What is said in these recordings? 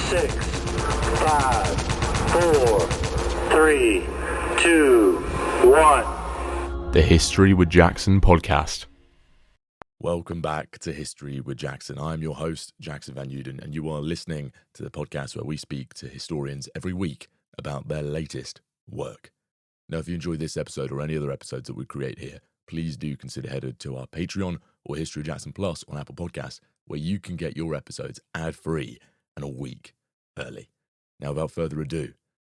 6, 5, 4, 3, 2, 1. The History with Jackson podcast. Welcome back to History with Jackson. I'm your host, Jackson van Uden, and you are listening to the podcast where we speak to historians every week about their latest work. Now, if you enjoyed this episode or any other episodes that we create here, please do consider heading to our Patreon or History Jackson Plus on Apple Podcasts, where you can get your episodes ad-free and a week early. Now, without further ado,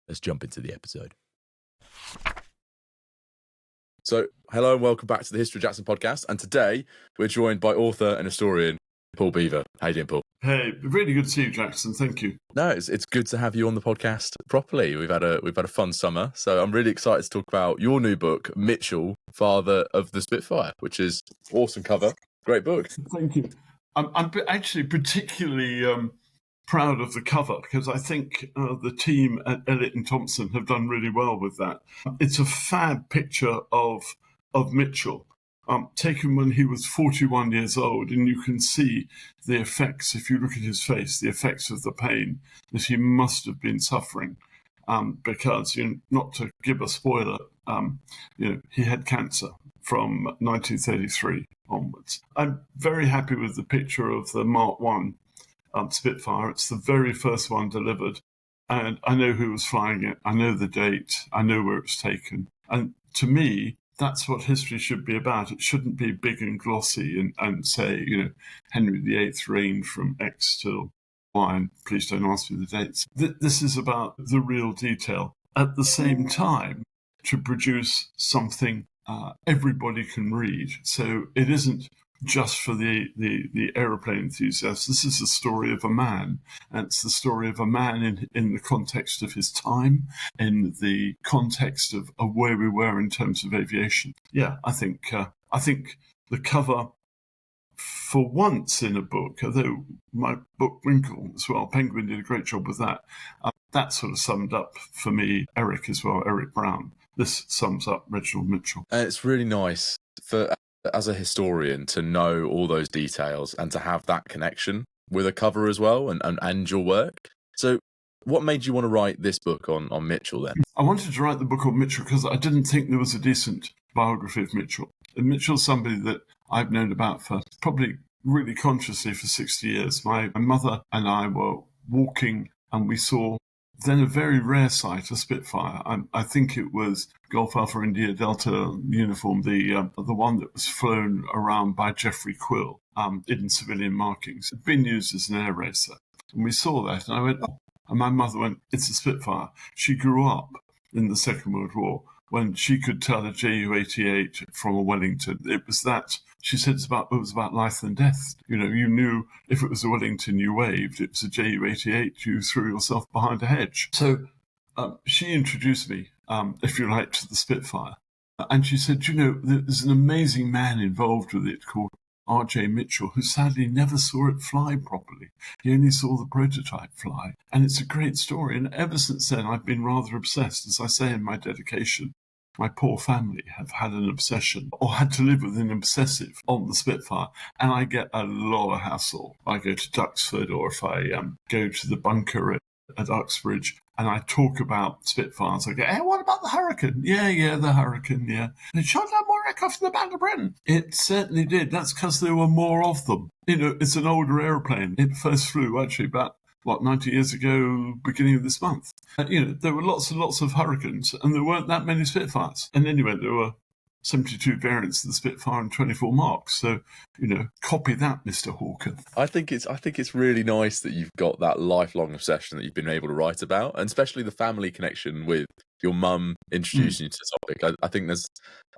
let's jump into the episode. So, hello and welcome back to the History Jackson podcast. And today, we're joined by author and historian Paul Beaver. How you doing, Paul? Hey, really good to see you, Jackson. Thank you. No, it's good to have you on the podcast properly. We've had a fun summer, so I'm really excited to talk about your new book, Mitchell, Father of the Spitfire, which is awesome cover, great book. Thank you. I'm actually particularly proud of the cover because I think the team at Elliott and Thompson have done really well with that. It's a fab picture of Mitchell, taken when he was 41 years old, and you can see the effects, if you look at his face, the effects of the pain that he must have been suffering, because, not to give a spoiler, he had cancer from 1933 onwards. I'm very happy with the picture of the Mark I Spitfire. It's the very first one delivered, and I know who was flying it, I know the date, I know where it was taken, and to me, that's what history should be about. It shouldn't be big and glossy and say, Henry VIII reigned from X till Y, and please don't ask me the dates. This is about the real detail. At the same time, to produce something everybody can read. So it isn't just for the aeroplane enthusiasts. This is the story of a man, and it's the story of a man in the context of his time, in the context of where we were in terms of aviation. Yeah, I think the cover, for once in a book, although my book Winkle as well, Penguin did a great job with that, that sort of summed up for me Eric as well, Eric Brown. This sums up Reginald Mitchell. And it's really nice as a historian to know all those details and to have that connection with a cover as well and your work. So what made you want to write this book on Mitchell then? I wanted to write the book on Mitchell because I didn't think there was a decent biography of Mitchell. And Mitchell's somebody that I've known about for probably really consciously for 60 years. My mother and I were walking and we saw then a very rare sight, a Spitfire. I think it was Golf Alpha India Delta uniform, the one that was flown around by Geoffrey Quill in civilian markings. It had been used as an air racer. And we saw that, and I went, oh. And my mother went, it's a Spitfire. She grew up in the Second World War when she could tell a Ju-88 from a Wellington. It was that, she said it was about life and death. You knew if it was a Wellington you waved, it was a Ju-88, you threw yourself behind a hedge. So she introduced me, if you like, to the Spitfire. And she said, there's an amazing man involved with it called R.J. Mitchell, who sadly never saw it fly properly. He only saw the prototype fly. And it's a great story. And ever since then, I've been rather obsessed. As I say in my dedication, my poor family have had an obsession or had to live with an obsessive on the Spitfire. And I get a lot of hassle. I go to Duxford, or if I go to the bunker at Uxbridge, and I talk about Spitfires. I go, hey, what about the Hurricane? Yeah, the Hurricane, yeah. It shot down more aircraft than the Battle of Britain. It certainly did. That's because there were more of them. It's an older aeroplane. It first flew actually about, 90 years ago, beginning of this month. There were lots and lots of Hurricanes, and there weren't that many Spitfires. And anyway, there were 72 variants of the Spitfire and 24 marks. So, copy that, Mr. Hawker. I think it's really nice that you've got that lifelong obsession that you've been able to write about, and especially the family connection with your mum introducing you to the topic. I think there's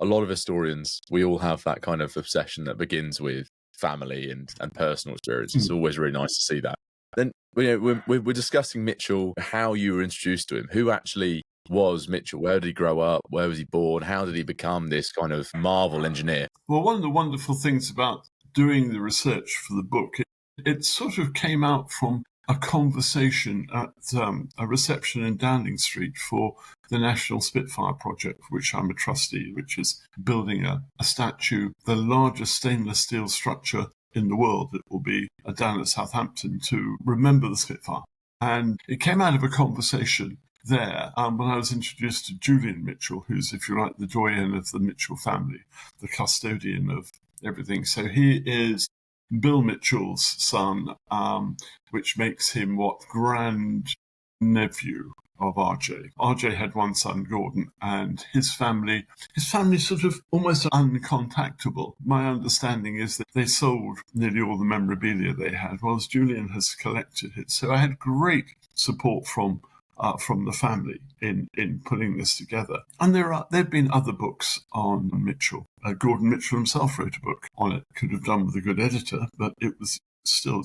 a lot of historians, we all have that kind of obsession that begins with family and personal experience. It's always really nice to see that. Then we're discussing Mitchell, how you were introduced to him. Who actually was Mitchell? Where did he grow up? Where was he born? How did he become this kind of marvel engineer? Well, one of the wonderful things about doing the research for the book, it sort of came out from a conversation at a reception in Downing Street for the National Spitfire Project, for which I'm a trustee, which is building a statue, the largest stainless steel structure in the world. It will be down at Southampton to remember the Spitfire. And it came out of a conversation there when I was introduced to Julian Mitchell, who's, if you like, the doyen of the Mitchell family, the custodian of everything. So he is Bill Mitchell's son, which makes him grand nephew of RJ. RJ had one son, Gordon, and his family sort of almost uncontactable. My understanding is that they sold nearly all the memorabilia they had, whilst Julian has collected it. So I had great support from the family in putting this together. And there have been other books on Mitchell. Gordon Mitchell himself wrote a book on it. Could have done with a good editor, but it's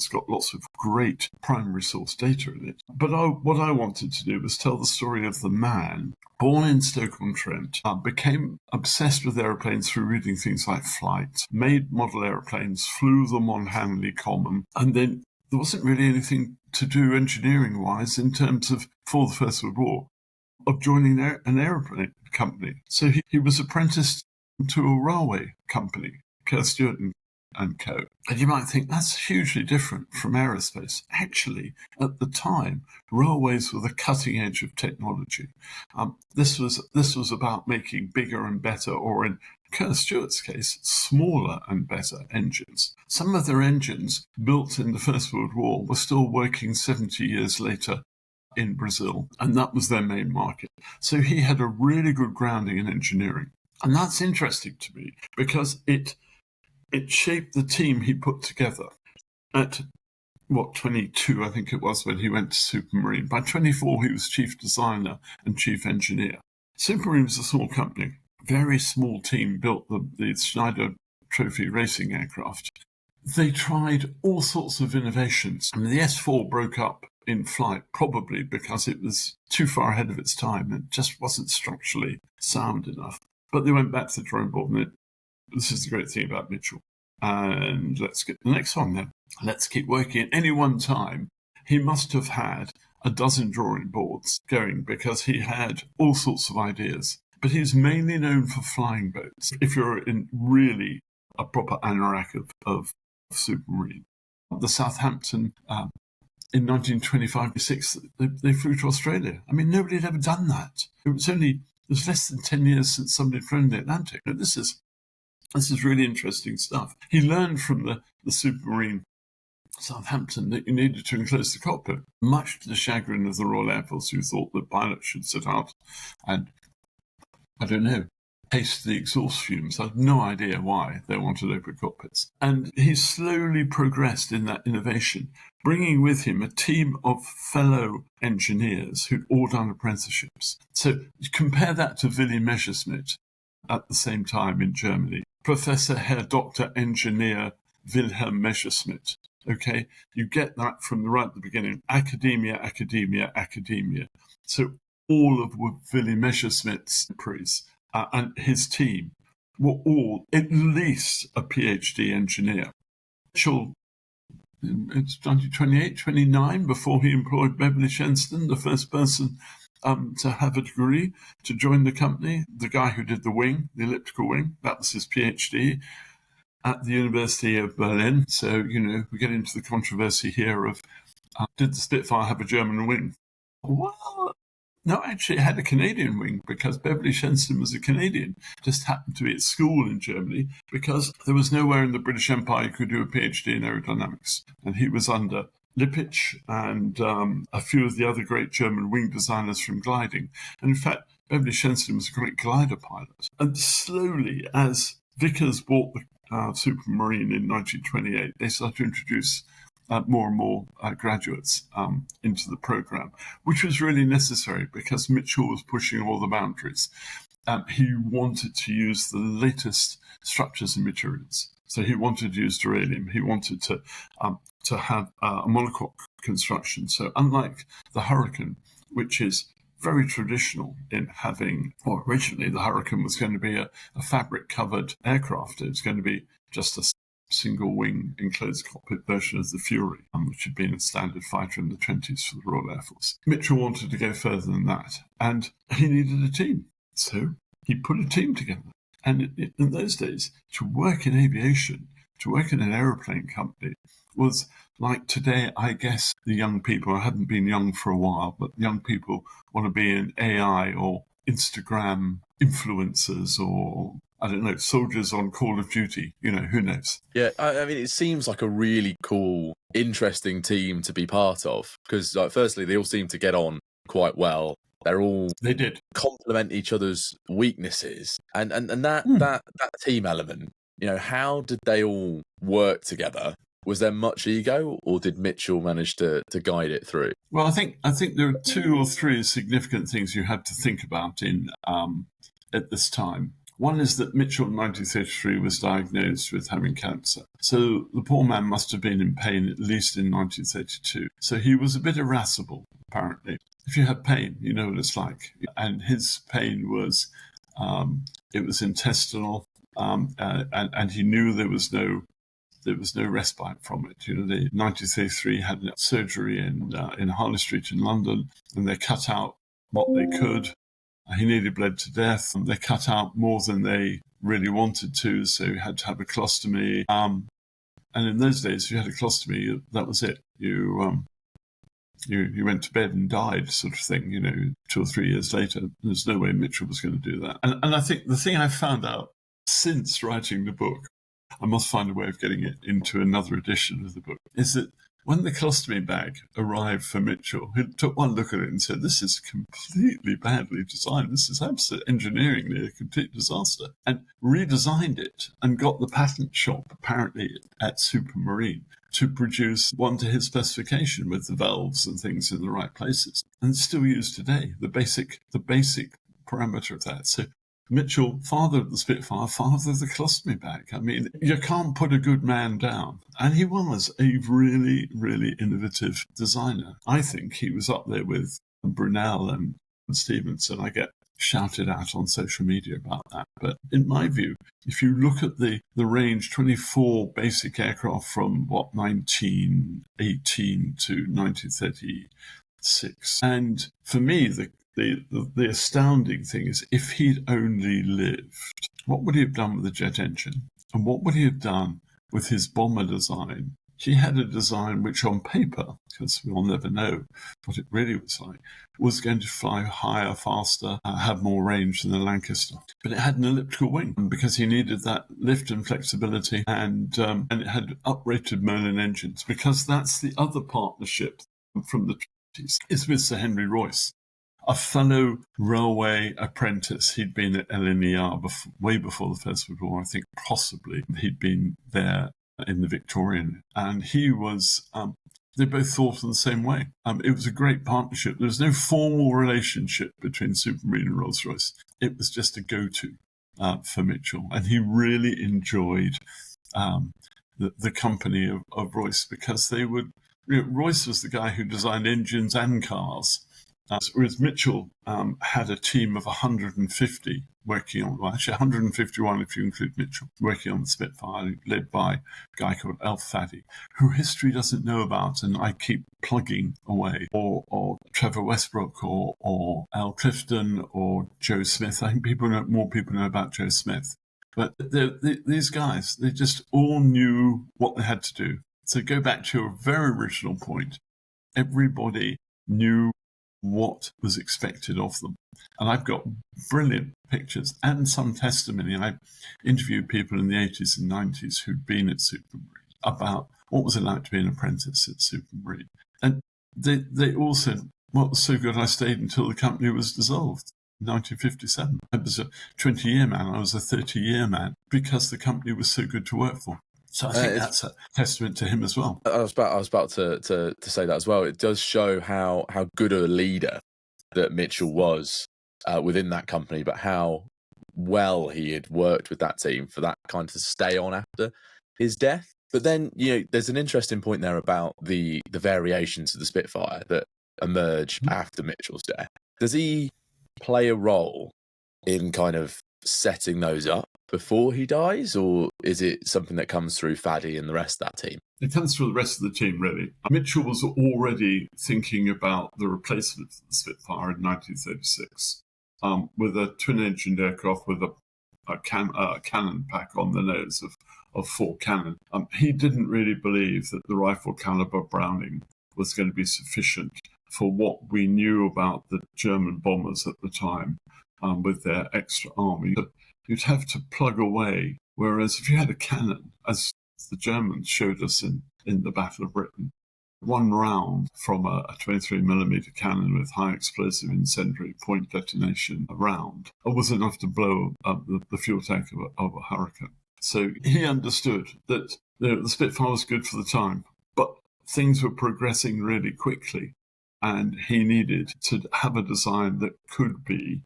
got lots of great primary source data in it. But what I wanted to do was tell the story of the man born in Stoke-on-Trent, became obsessed with aeroplanes through reading things like Flight, made model aeroplanes, flew them on Hanley Common, and then there wasn't really anything to do engineering-wise in terms of, for the First World War, of joining an aeroplane company. So he was apprenticed to a railway company, Kerr Stewart and Co. And you might think that's hugely different from aerospace. Actually, at the time, railways were the cutting edge of technology. This was about making bigger and better, or in Kerr Stewart's case, smaller and better engines. Some of their engines built in the First World War were still working 70 years later in Brazil, and that was their main market. So he had a really good grounding in engineering. And that's interesting to me because it shaped the team he put together. At 22, I think it was, when he went to Supermarine. By 24, he was chief designer and chief engineer. Supermarine was a small company. Very small team built the Schneider Trophy racing aircraft. They tried all sorts of innovations. I mean, the S4 broke up in flight, probably because it was too far ahead of its time and just wasn't structurally sound enough. But they went back to the drawing board, and this is the great thing about Mitchell. And let's get the next one then. Let's keep working. At any one time, he must have had a dozen drawing boards going because he had all sorts of ideas. But he's mainly known for flying boats. If you're in really a proper anorak of Supermarine. The Southampton, in 1925-26, they flew to Australia. I mean, nobody had ever done that. It was less than 10 years since somebody had flown the Atlantic. Now, this is really interesting stuff. He learned from the Supermarine Southampton that you needed to enclose the cockpit, much to the chagrin of the Royal Air Force, who thought that pilots should sit out and, I don't know, taste the exhaust fumes. I have no idea why they wanted open cockpits. And he slowly progressed in that innovation, bringing with him a team of fellow engineers who'd all done apprenticeships. So compare that to Willy Messerschmitt at the same time in Germany. Professor Herr Dr. Engineer Wilhelm Messerschmitt. Okay, you get that from right at the beginning. Academia, academia, academia. So all of Willy Messerschmitt's employees and his team were all at least a PhD engineer. Mitchell, it's 28, 29, before he employed Beverly Shenston, the first person to have a degree, to join the company. The guy who did the wing, the elliptical wing, that was his PhD at the University of Berlin. So, we get into the controversy here of, did the Spitfire have a German wing? Well, no, actually it had a Canadian wing because Beverly Shenston was a Canadian, just happened to be at school in Germany because there was nowhere in the British Empire you could do a PhD in aerodynamics. And he was under Lippisch and a few of the other great German wing designers from gliding. And in fact, Beverly Shenston was a great glider pilot. And slowly, as Vickers bought the Supermarine in 1928, they started to introduce more and more graduates into the program, which was really necessary because Mitchell was pushing all the boundaries. He wanted to use the latest structures and materials. So he wanted to use duralumin. He wanted to have a monocoque construction. So unlike the Hurricane, which is very traditional in having, well, originally the Hurricane was going to be a fabric-covered aircraft. It was going to be just a single-wing enclosed cockpit version of the Fury, which had been a standard fighter in the 20s for the Royal Air Force. Mitchell wanted to go further than that, and he needed a team. So he put a team together. And in those days, to work in aviation, to work in an aeroplane company was like today, I guess the young people, I hadn't been young for a while, but young people want to be in AI or Instagram influencers or, I don't know, soldiers on Call of Duty, who knows? Yeah, I mean, it seems like a really cool, interesting team to be part of because, firstly, they all seem to get on quite well. They did complement each other's weaknesses, and that team element. How did they all work together? Was there much ego, or did Mitchell manage to guide it through? Well, I think there are 2 or 3 significant things you had to think about in at this time. One is that Mitchell in 1933 was diagnosed with having cancer. So the poor man must have been in pain at least in 1932. So he was a bit irascible, apparently. If you have pain, you know what it's like. And his pain was, it was intestinal, and he knew there was no respite from it. The 1933 had surgery in Harley Street in London, and they cut out what they could. He nearly bled to death. They cut out more than they really wanted to, so he had to have a colostomy. And in those days, if you had a colostomy, that was it. You went to bed and died, sort of thing. 2 or 3 years later, there's no way Mitchell was going to do that. And I think the thing I found out since writing the book, I must find a way of getting it into another edition of the book, is that when the colostomy bag arrived for Mitchell, he took one look at it and said, this is completely badly designed. This is absolute engineering, a complete disaster. And redesigned it and got the patent shop, apparently, at Supermarine to produce one to his specification with the valves and things in the right places. And it's still used today, the basic parameter of that. So Mitchell, father of the Spitfire, father of the colostomy bag. I mean, you can't put a good man down. And he was a really, really innovative designer. I think he was up there with Brunel and Stevenson. I get shouted at on social media about that. But in my view, if you look at the range, 24 basic aircraft from, 1918 to 1936. And for me, the astounding thing is, if he'd only lived, what would he have done with the jet engine? And what would he have done with his bomber design? He had a design which on paper, because we'll never know what it really was like, was going to fly higher, faster, have more range than the Lancaster. But it had an elliptical wing because he needed that lift and flexibility, and it had uprated Merlin engines, because that's the other partnership from the 20s, is with Sir Henry Royce, a fellow railway apprentice. He'd been at LNER way before the First World War. I think possibly he'd been there in the Victorian. And he was, they both thought in the same way. It was a great partnership. There was no formal relationship between Supermarine and Rolls-Royce. It was just a go-to for Mitchell. And he really enjoyed the company of Royce, because they would, Royce was the guy who designed engines and cars. Whereas Mitchell had a team of 150 working on, well, actually 151 if you include Mitchell, working on the Spitfire, led by a guy called Alf Faddy, who history doesn't know about, and I keep plugging away, or Trevor Westbrook, or Al Clifton, or Joe Smith. I think more people know about Joe Smith. But these guys, they just all knew what they had to do. So go back to your very original point. Everybody knew what was expected of them. And I've got brilliant pictures and some testimony. I interviewed people in the 80s and 90s who'd been at Supermarine about what was it like to be an apprentice at Supermarine. And they all said, what was so good, I stayed until the company was dissolved in 1957. I was a 20-year man, I was a 30-year man, because the company was so good to work for. So I think that's a testament to him as well. I was about to say that as well. It does show how good a leader that Mitchell was within that company, but how well he had worked with that team for that kind of stay on after his death. But then, there's an interesting point there about the variations of the Spitfire that emerge after Mitchell's death. Does he play a role in kind of setting those up before he dies, or is it something that comes through Faddy and the rest of that team? It comes through the rest of the team, really. Mitchell was already thinking about the replacement of the Spitfire in 1936 with a twin-engined aircraft with a cannon pack on the nose of of 4 cannon. He didn't really believe that the rifle caliber Browning was going to be sufficient for what we knew about the German bombers at the time with their extra army. You'd have to plug away, whereas if you had a cannon, as the Germans showed us in the Battle of Britain, one round from a 23mm cannon with high explosive incendiary point detonation round was enough to blow up the fuel tank of a Hurricane. So he understood that the Spitfire was good for the time, but things were progressing really quickly, and he needed to have a design that could be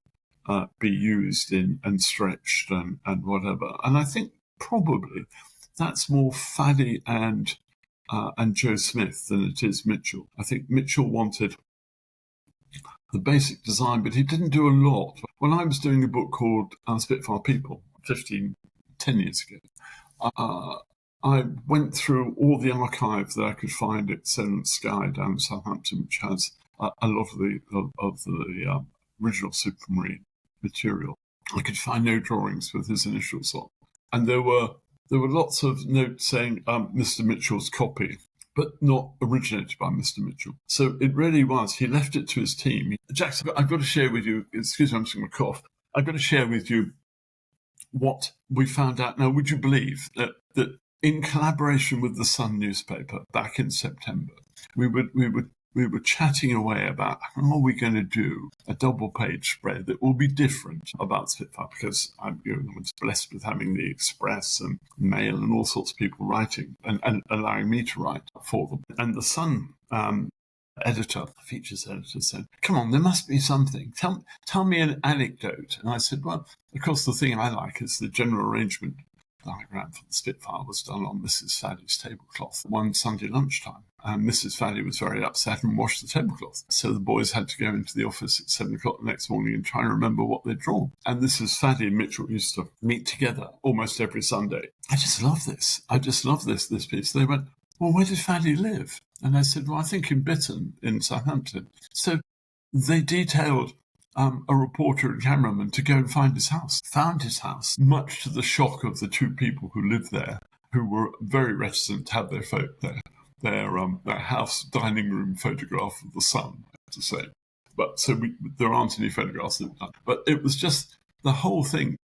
used and stretched and whatever. And I think probably that's more Faddy and Joe Smith than it is Mitchell. I think Mitchell wanted the basic design, but he didn't do a lot. When I was doing a book called Spitfire People 10 years ago, I went through all the archive that I could find at Solent Sky down in Southampton, which has a lot of the original Supermarine material. I could find no drawings with his initials on, and there were lots of notes saying Mr. Mitchell's copy, but not originated by Mr. Mitchell. So it really was. He left it to his team. Jackson, I've got to share with you. Excuse me, I'm just going to cough. I've got to share with you what we found out. Now, would you believe that in collaboration with the Sun newspaper back in September, we were chatting away about how are we going to do a double-page spread that will be different about Spitfire, because I was blessed with having the Express and Mail and all sorts of people writing and allowing me to write for them. And the Sun features editor said, "Come on, there must be something. Tell me an anecdote." And I said, "Well, of course, the thing I like is the general arrangement diagram for the Spitfire was done on Mrs. Faddy's tablecloth one Sunday lunchtime. And Mrs. Faddy was very upset and washed the tablecloth. So the boys had to go into the office at 7 o'clock the next morning and try and remember what they'd drawn. And this is Faddy and Mitchell used to meet together almost every Sunday. I just love this. I just love this piece. They went, "Well, where did Faddy live?" And I said, "Well, I think in Bitton in Southampton." So they detailed a reporter and cameraman to go and find his house. Found his house, much to the shock of the two people who lived there, who were very reticent to have their house dining room photograph of the Sun, I have to say. But so there aren't any photographs of that. But it was just the whole thing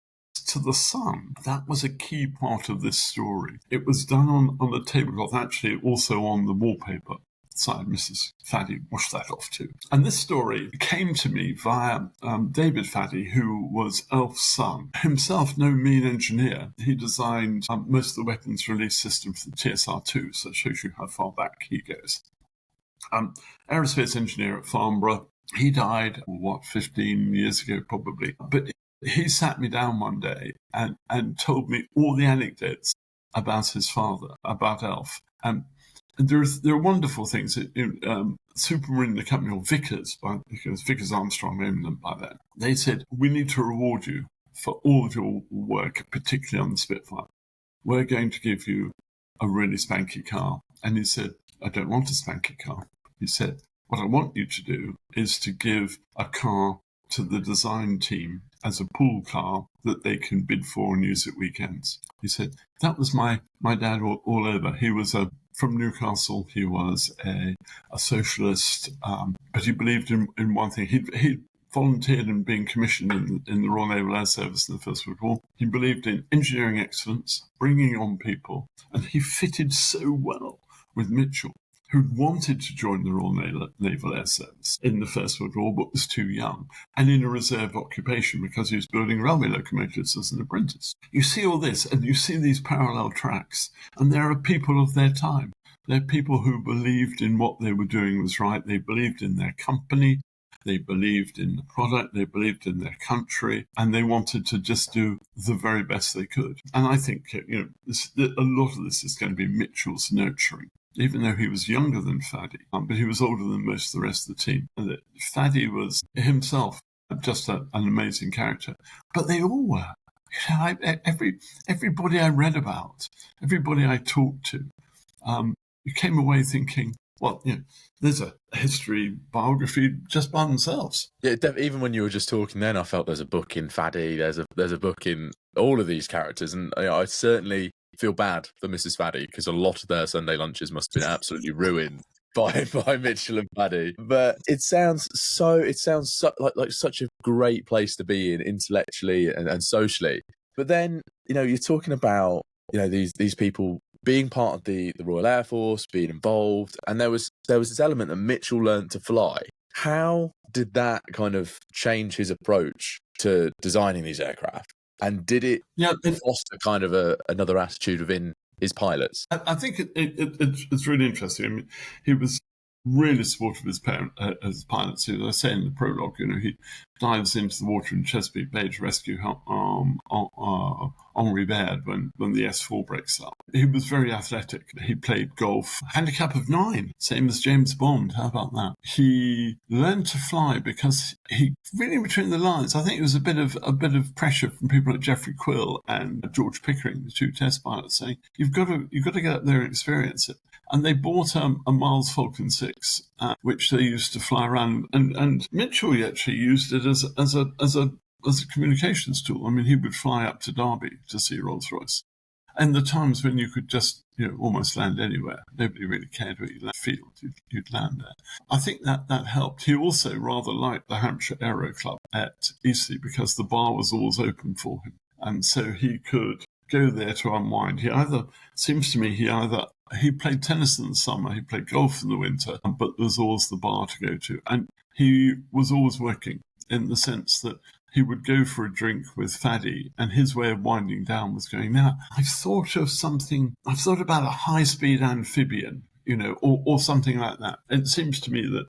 to the Sun. That was a key part of this story. It was done on the tablecloth, actually also on the wallpaper. Side Mrs. Faddy washed that off too. And this story came to me via David Faddy, who was Elf's son, himself no mean engineer. He designed most of the weapons release system for the TSR-2, so it shows you how far back he goes. Aerospace engineer at Farnborough. He died, 15 years ago probably. But he sat me down one day and told me all the anecdotes about his father, about Elf. And there are wonderful things. Supermarine, the company, or Vickers, because Vickers Armstrong owned them by then, they said, "We need to reward you for all of your work, particularly on the Spitfire. We're going to give you a really spanky car." And he said, "I don't want a spanky car." He said, "What I want you to do is to give a car to the design team as a pool car that they can bid for and use at weekends." He said, that was my dad all over. He was from Newcastle. He was a socialist, but he believed in one thing. He volunteered in being commissioned in the Royal Naval Air Service in the First World War. He believed in engineering excellence, bringing on people, and he fitted so well with Mitchell, who wanted to join the Royal Naval Air Service in the First World War, but was too young, and in a reserve occupation because he was building railway locomotives as an apprentice. You see all this, and you see these parallel tracks, and there are people of their time. They're people who believed in what they were doing was right. They believed in their company. They believed in the product. They believed in their country, and they wanted to just do the very best they could. And I think a lot of this is going to be Mitchell's nurturing, even though he was younger than Faddy, but he was older than most of the rest of the team. And Faddy was himself just an amazing character, but they all were. Everybody I read about, everybody I talked to, you came away thinking, well, there's a history biography just by themselves. Yeah, even when you were just talking then, I felt there's a book in Faddy, there's a book in all of these characters, and I certainly feel bad for Mrs. Faddy because a lot of their Sunday lunches must have been absolutely ruined by Mitchell and Paddy. But it sounds like such a great place to be in intellectually and socially. But then, you're talking about, these people being part of the Royal Air Force, being involved, and there was this element that Mitchell learned to fly. How did that kind of change his approach to designing these aircraft? And did it foster kind of another attitude within his pilots? I think it's really interesting. I mean, he was really supportive of his parents as pilots. As I say in the prologue, he dives into the water in Chesapeake Bay to rescue Henri Baird when the S4 breaks up. He was very athletic. He played golf, handicap of 9, same as James Bond. How about that? He learned to fly because he reading between the lines. I think it was a bit of pressure from people like Geoffrey Quill and George Pickering, the 2 test pilots, saying you've got to get up there and experience it. And they bought a Miles Falcon 6, which they used to fly around. And Mitchell actually used it as a communications tool. I mean, he would fly up to Derby to see Rolls-Royce. And the times when you could just, almost land anywhere. Nobody really cared where you field. You'd land there. I think that helped. He also rather liked the Hampshire Aero Club at Eastleigh because the bar was always open for him. And so he could go there to unwind. He played tennis in the summer, he played golf in the winter, but there was always the bar to go to. And he was always working in the sense that he would go for a drink with Faddy, and his way of winding down was going, now, I've thought about a high-speed amphibian, or something like that. It seems to me that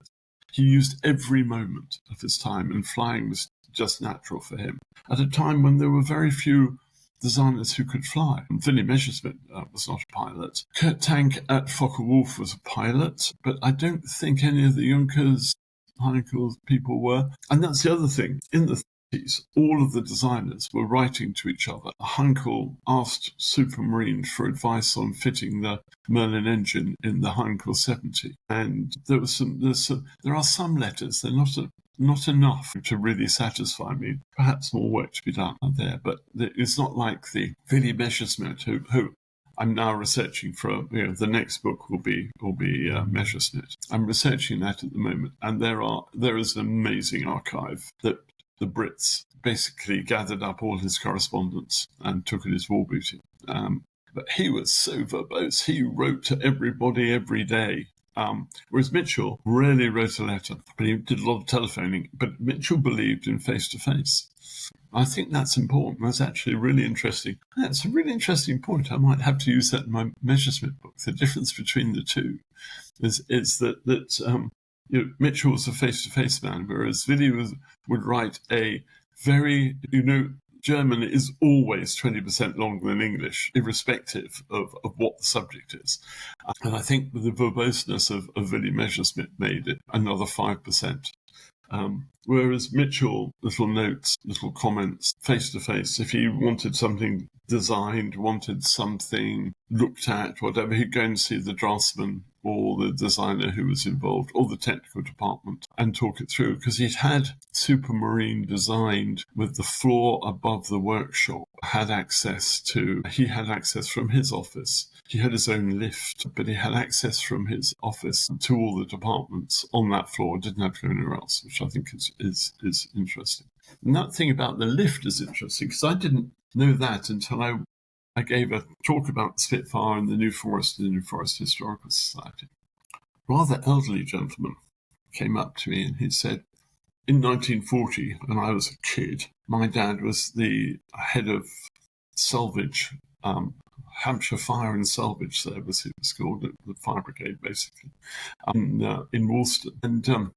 he used every moment of his time, and flying was just natural for him, at a time when there were very few designers who could fly. Willy Messerschmitt was not a pilot. Kurt Tank at Focke-Wulf was a pilot, but I don't think any of the Junkers, Heinkel people were. And that's the other thing. In the 30s, all of the designers were writing to each other. Heinkel asked Supermarine for advice on fitting the Merlin engine in the Heinkel 70. And there are some letters. They're not enough to really satisfy me. Perhaps more work to be done there, but it's not like the Willy Messerschmitt, who I'm now researching for. The next book will be Messerschmitt. I'm researching that at the moment, and there is an amazing archive that the Brits basically gathered up all his correspondence and took it as war booty. But he was so verbose. He wrote to everybody every day. Whereas Mitchell rarely wrote a letter, but he did a lot of telephoning. But Mitchell believed in face-to-face. I think that's important. That's actually really interesting. That's a really interesting point. I might have to use that in my Messerschmitt book. The difference between the two is that Mitchell was a face-to-face man, whereas Willy would write a very, German is always 20% longer than English, irrespective of what the subject is. And I think the verboseness of Willy Messerschmitt made it another 5%. Whereas Mitchell, little notes, little comments, face-to-face, if he wanted something designed, wanted something looked at, whatever, he'd go and see the draftsman or the designer who was involved, or the technical department, and talk it through, because he'd had Supermarine designed with the floor above the workshop, he had access from his office. He had his own lift, but he had access from his office to all the departments on that floor, didn't have to go anywhere else, which I think is interesting. And that thing about the lift is interesting, because I didn't know that until I gave a talk about Spitfire and the New Forest Historical Society. Rather elderly gentleman came up to me and he said, in 1940, when I was a kid, my dad was the head of salvage, Hampshire Fire and Salvage Service, it was called, the fire brigade, basically, in Woolston. And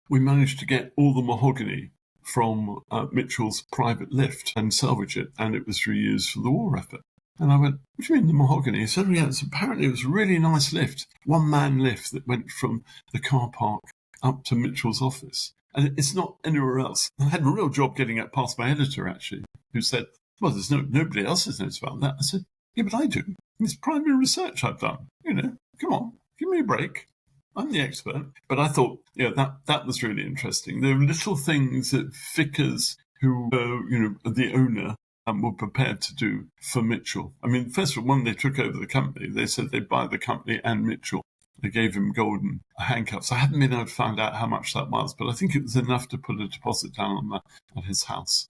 we managed to get all the mahogany from Mitchell's private lift and salvage it, and it was reused for the war effort. And I went, what do you mean the mahogany? He said, apparently it was a really nice lift, one-man lift that went from the car park up to Mitchell's office. And it's not anywhere else. I had a real job getting it past my editor, actually, who said, well, there's nobody else has knows about that. I said, yeah, but I do. It's primary research I've done. Come on, give me a break. I'm the expert. But I thought, that was really interesting. There were little things that Vickers, who, the owner, were prepared to do for Mitchell. I mean, first of all, when they took over the company, they said they'd buy the company and Mitchell. They gave him golden handcuffs. I haven't been able to find out how much that was, but I think it was enough to put a deposit down on his house.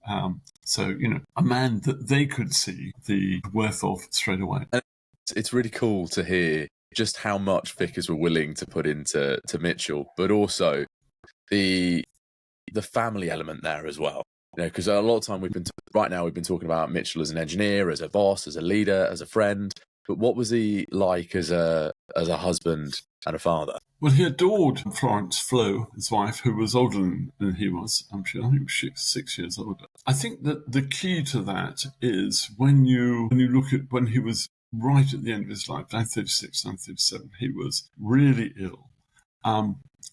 So, a man that they could see the worth of straight away. And it's really cool to hear just how much Vickers were willing to put into Mitchell, but also the family element there as well. Because a lot of time we've been talking about Mitchell as an engineer, as a boss, as a leader, as a friend. But what was he like as a husband and a father? Well, he adored Florence Flo, his wife, who was older than he was. I think he was 6 years older. I think that the key to that is when you look at when he was right at the end of his life, 1936, 1937, he was really ill.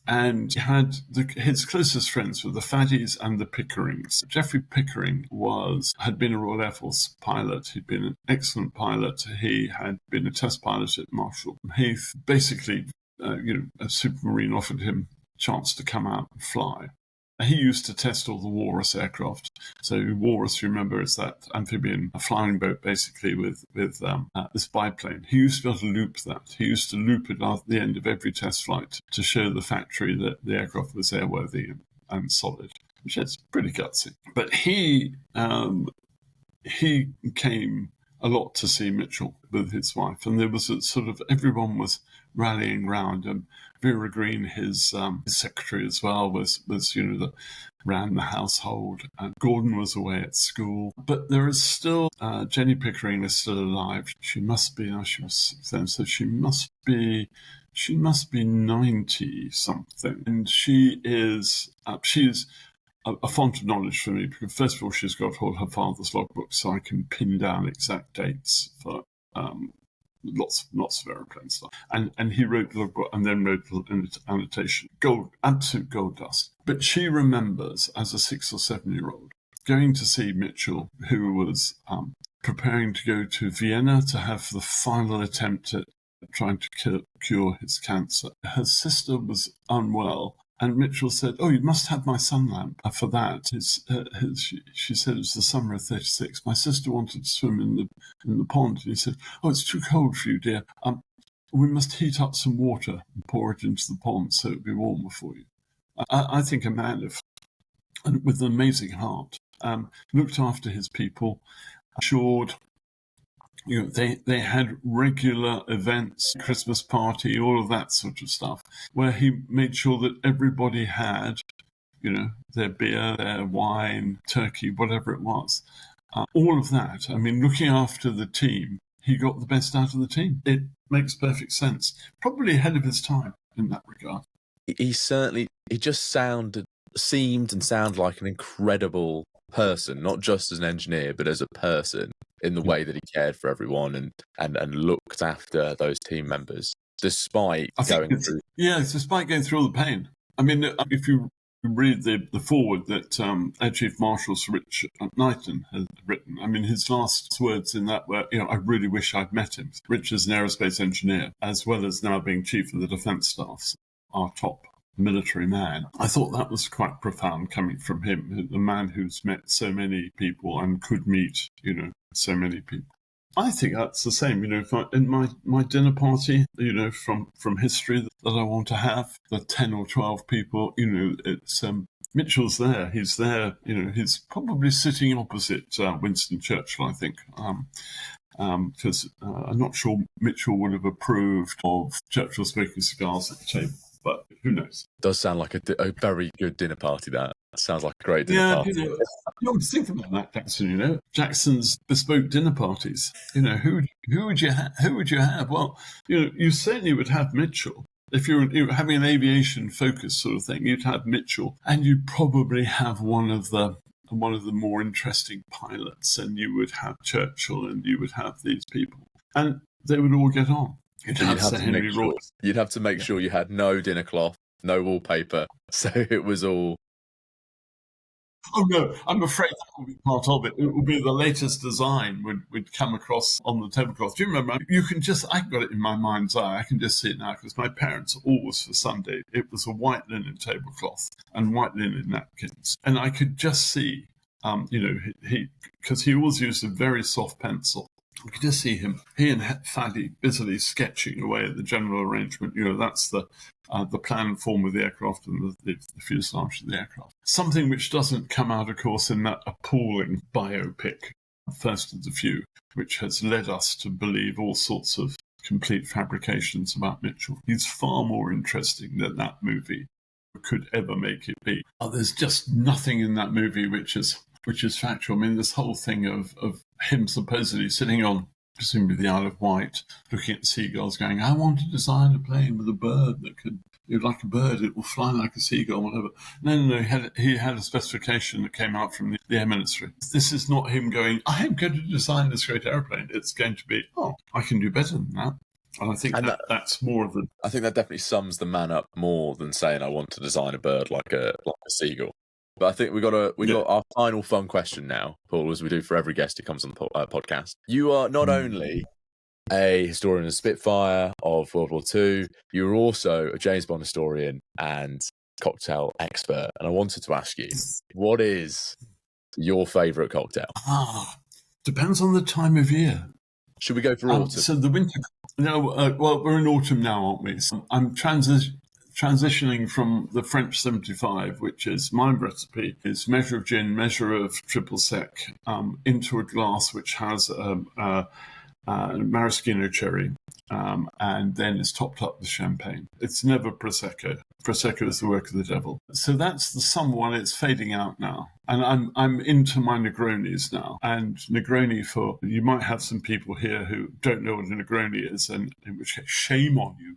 And he had his closest friends were the Faddies and the Pickerings. Geoffrey Pickering had been a Royal Air Force pilot. He'd been an excellent pilot. He had been a test pilot at Marshall. He basically, a Supermarine offered him a chance to come out and fly. He used to test all the Walrus aircraft. So Walrus, you remember, is that amphibian flying boat, basically with this biplane. He used to be able to loop that. He used to loop it at the end of every test flight to show the factory that the aircraft was airworthy and solid, which is pretty gutsy. But he came a lot to see Mitchell with his wife, and there was a sort of everyone was rallying round him. Vera Green, his secretary as well, was that ran the household. Gordon was away at school, but there is still Jenny Pickering is still alive. She must be. She was then, so she must be 90 something, and she is a font of knowledge for me, because first of all, she's got all her father's logbooks, so I can pin down exact dates for lots of aeroplane stuff. And he wrote the logbook and then wrote an annotation. Absolute gold dust. But she remembers, as a 6 or 7-year-old, going to see Mitchell, who was preparing to go to Vienna to have the final attempt at trying to cure his cancer. Her sister was unwell, and Mitchell said, "Oh, you must have my sun lamp for that." She said it was the summer of 36. My sister wanted to swim in the pond, and he said, "Oh, it's too cold for you, dear. We must heat up some water and pour it into the pond so it'll be warmer for you." I think a man with an amazing heart, looked after his people, assured. They had regular events, Christmas party, all of that sort of stuff, where he made sure that everybody had, their beer, their wine, turkey, whatever it was. All of that. I mean, looking after the team, he got the best out of the team. It makes perfect sense. Probably ahead of his time in that regard. He just seemed and sounded like an incredible person, not just as an engineer, but as a person, in the way that he cared for everyone and looked after those team members, despite going through all the pain. I mean, if you read the foreword that Air Chief Marshal Sir Richard Knighton has written, I mean, his last words in that were, "I really wish I'd met him." Richard's an aerospace engineer, as well as now being Chief of the Defence Staff, our top military man. I thought that was quite profound coming from him, a man who's met so many people and could meet, so many people. I think that's the same, in my dinner party, from history that I want to have, the 10 or 12 people, it's Mitchell's there. He's there, he's probably sitting opposite Winston Churchill, I think. Because I'm not sure Mitchell would have approved of Churchill smoking cigars at the table. But who knows? Does sound like a very good dinner party. That sounds like a great dinner party. You always think about that, Jackson. Jackson's bespoke dinner parties. Who would you have? Well, you certainly would have Mitchell. If you're having an aviation focus sort of thing, you'd have Mitchell, and you'd probably have one of the more interesting pilots, and you would have Churchill, and you would have these people, and they would all get on. You'd have to make sure you had no dinner cloth, no wallpaper, so it was all... Oh no, I'm afraid that will be part of it. It will be the latest design would come across on the tablecloth. Do you remember? I've got it in my mind's eye. I can just see it now, because my parents always, for Sunday, it was a white linen tablecloth and white linen napkins. And I could just see because he always used a very soft pencil. You can just see he and Faddy busily sketching away at the general arrangement. That's the plan form of the aircraft and the fuselage of the aircraft. Something which doesn't come out, of course, in that appalling biopic, First of the Few, which has led us to believe all sorts of complete fabrications about Mitchell. He's far more interesting than that movie could ever make it be. There's just nothing in that movie which is factual. I mean, this whole thing of him supposedly sitting on, presumably the Isle of Wight, looking at the seagulls going, I want to design a plane with a bird that could, like a bird, it will fly like a seagull, whatever. No, he had a specification that came out from the Air Ministry. This is not him going, I am going to design this great airplane. It's going to be, I can do better than that. And I think that's more of the... I think that definitely sums the man up more than saying, I want to design a bird like a seagull. But I think we got our final fun question now, Paul, as we do for every guest who comes on the podcast. You are not only a historian of Spitfire of World War II, you're also a James Bond historian and cocktail expert. And I wanted to ask you, what is your favourite cocktail? Depends on the time of year. Should we go for autumn? So the winter... No, well, we're in autumn now, aren't we? So I'm transitioning from the French 75, which is my recipe, is measure of gin, measure of triple sec, into a glass which has maraschino cherry, and then it's topped up with champagne. It's never Prosecco. Prosecco is the work of the devil. So that's the summer one. It's fading out now. And I'm into my Negronis now. And Negroni you might have some people here who don't know what a Negroni is, and in which case, shame on you.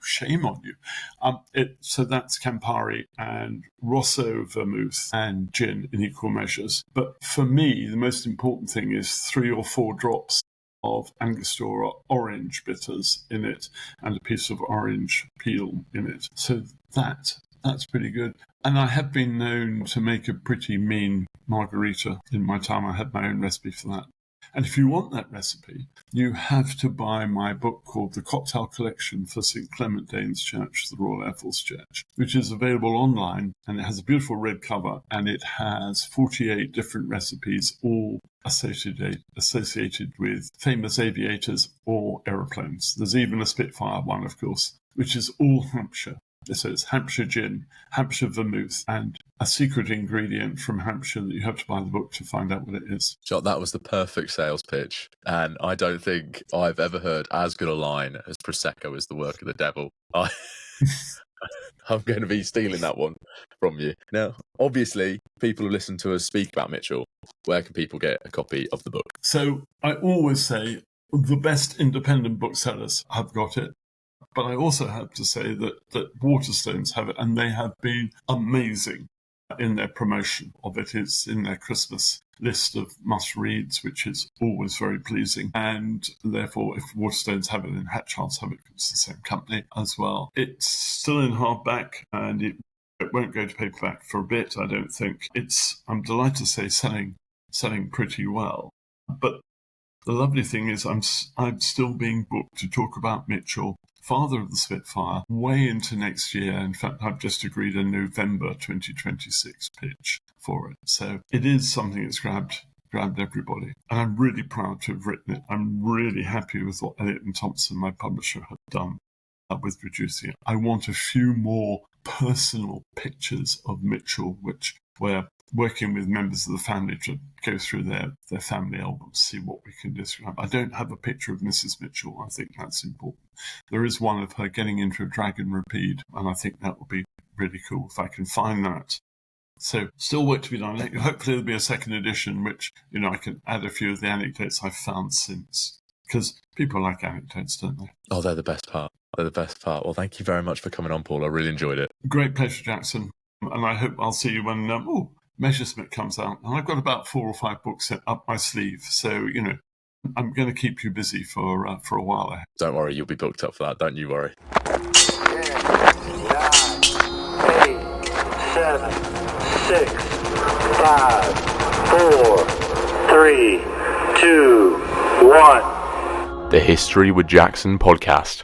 So that's Campari and Rosso vermouth and gin in equal measures. But for me, the most important thing is 3 or 4 drops of Angostura orange bitters in it and a piece of orange peel in it. So that's pretty good. And I have been known to make a pretty mean margarita in my time. I had my own recipe for that. And if you want that recipe, you have to buy my book called The Cocktail Collection for St. Clement Danes Church, the Royal Air Force Church, which is available online, and it has a beautiful red cover, and it has 48 different recipes, all associated with famous aviators or aeroplanes. There's even a Spitfire one, of course, which is all Hampshire. So it's Hampshire gin, Hampshire vermouth, and a secret ingredient from Hampshire that you have to buy the book to find out what it is. John, that was the perfect sales pitch. And I don't think I've ever heard as good a line as Prosecco is the work of the devil. I'm going to be stealing that one from you. Now, obviously, people who listen to us speak about Mitchell, where can people get a copy of the book? So I always say the best independent booksellers have got it. But I also have to say that Waterstones have it, and they have been amazing in their promotion of it. It's in their Christmas list of must-reads, which is always very pleasing. And therefore, if Waterstones have it, then Hatchards have it, it's the same company as well. It's still in hardback, and it won't go to paperback for a bit, I don't think. I'm delighted to say, selling pretty well. But the lovely thing is I'm still being booked to talk about Mitchell, father of the Spitfire, way into next year. In fact, I've just agreed a November 2026 pitch for it. So it is something that's grabbed everybody. And I'm really proud to have written it. I'm really happy with what Elliot and Thompson, my publisher, have done with producing it. I want a few more personal pictures of Mitchell, which we're working with members of the family to go through their family albums, see what we can describe. I don't have a picture of Mrs. Mitchell. I think that's important. There is one of her getting into a dragon rapide, and I think that would be really cool if I can find that. So still work to be done. Hopefully there'll be a second edition, which, I can add a few of the anecdotes I've found since. Because people like anecdotes, don't they? Oh, they're the best part. Well, thank you very much for coming on, Paul. I really enjoyed it. Great pleasure, Jackson. And I hope I'll see you when Messersmith comes out. And I've got about 4 or 5 books up my sleeve. So, I'm going to keep you busy for a while ahead. Don't worry, you'll be booked up for that. Don't you worry. 10, 9, 8, 7, 6, 5, 4, 3, 2, 1. The History with Jackson podcast.